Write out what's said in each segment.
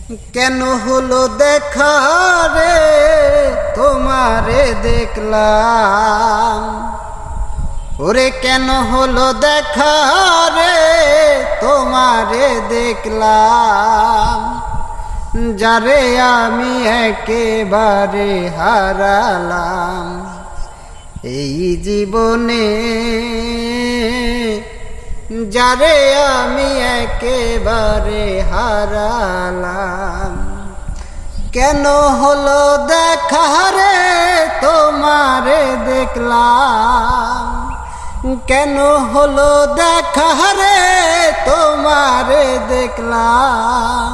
কেন হলো দেখা রে তোমারে দেখলাম, ওরে কেন হলো দেখা রে তোমারে দেখলাম, যারে আমি একেবারে হারালাম এই জীবনে, যারে আমি একেবারে হারালাম। কেন হলো দেখা রে তোমারে দেখলাম, কেন হলো দেখা রে তোমারে দেখলাম,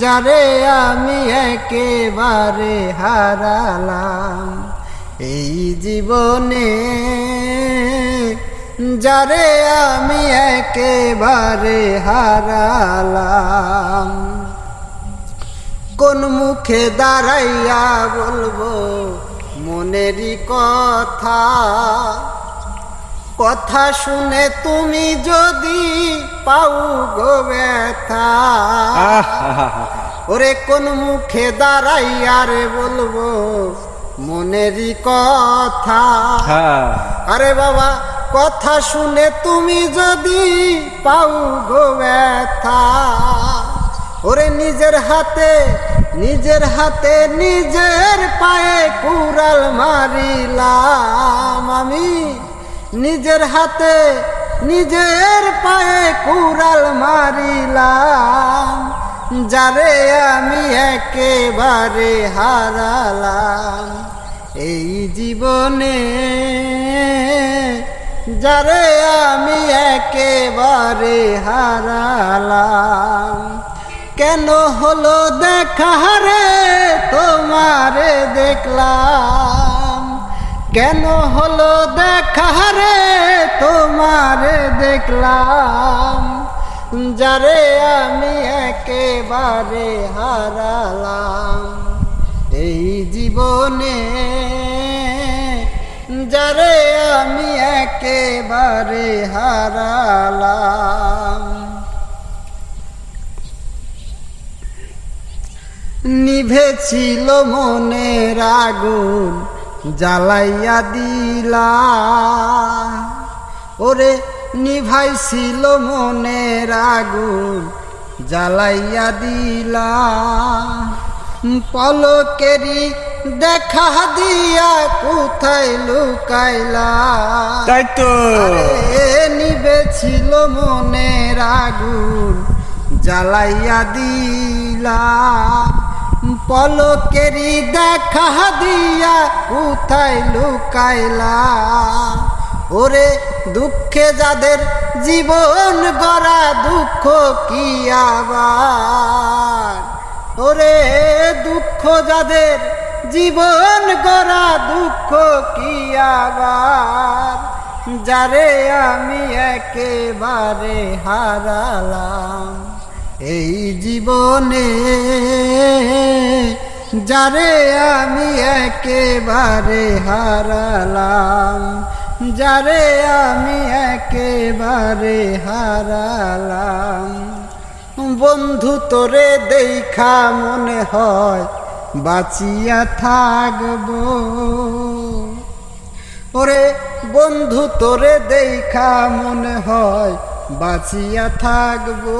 যারে আমি একেবারে হারালাম এই জীবনে, যারে আমি একেবারে হারালাম। কোন মুখে দাঁড়াইয়া বলবো মনেরই কথা, কথা শুনে তুমি যদি পাও গো ব্যথা, ওরে কোন মুখে দাঁড়াইয়া রে বলবো মনেরই কথা। আরে বাবা কথা শুনে তুমি যদি পাও গো ব্যথা, ওরে নিজের হাতে নিজের পায়ে কুড়াল মারিলাম আমি, নিজের হাতে নিজের পায়ে কুড়াল মারিলাম, যারে আমি একেবারে হারালাম এই জীবনে, যারে আমি একেবারে হারালাম। কেন হলো দেখা রে তোমারে দেখলাম, কেন হলো দেখা রে তোমারে দেখলাম, যারে আমি একেবারে হারালাম এই জীবনে, যারে আমি একেবারে হারালাম। নিভেছিল মনের আগুন জ্বালাইয়া দিলা, ওরে নিভাইছিল মনের আগুন জ্বালাইয়া দিলা, পলকেরি দেখা দিয়া কোথায় লুকাইলা, তাই তো নিভেছিল মনের আগুন জ্বালাইয়া দিলা, পলকেরি দেখা দিয়া কোথায় লুকাইলা, ওরে দুঃখে যাদের জীবন গড়া দুঃখ কি আবার, ওরে দুঃখ যাদের জীবন গড়া দুঃখ কি আবার, যারে আমি একেবারে হারালাম এই জীবনে, যারে আমি একেবারে হারালাম, যারে আমি একেবারে হারালাম। বন্ধু তোরে দেখা মনে হয় বাঁচিয়া থাকবো, ওরে বন্ধু তোরে দেখা মনে হয় বাঁচিয়া থাকবো,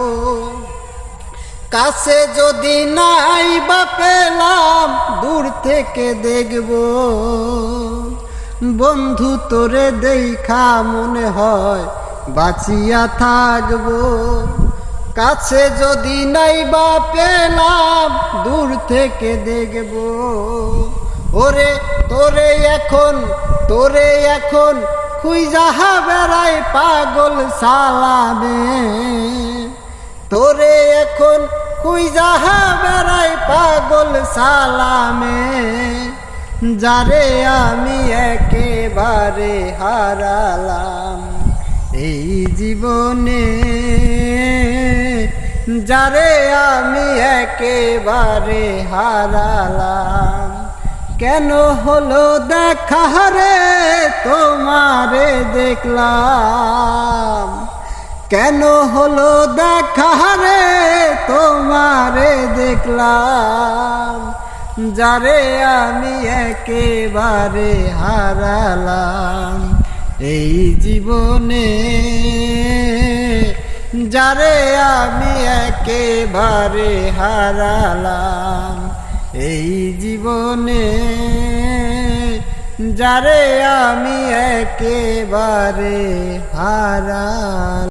কাছে যদি নাই বা পেলাম দূর থেকে দেখবো, বন্ধু তোরে দেখা মনে হয় বাঁচিয়া থাকবো, কাছে যদি নাই বা পেলাম দূর থেকে দেখবো, ওরে তোরে এখন খুঁজা বেড়াই পাগল সালামে, তোরে এখন খুঁজা বেড়াই পাগল সালামে, যারে আমি একেবারে হারালাম এই জীবনে, যারে আমি একেবারে হারালাম। কেন হলো দেখা রে তোমারে দেখলাম, কেন হলো দেখা রে তোমারে দেখলাম, যারে আমি একেবারে হারালাম এই জীবনে, যারে আমি একেবারে হারালাম এই জীবনে, যারে আমি একেবারে হারালাম।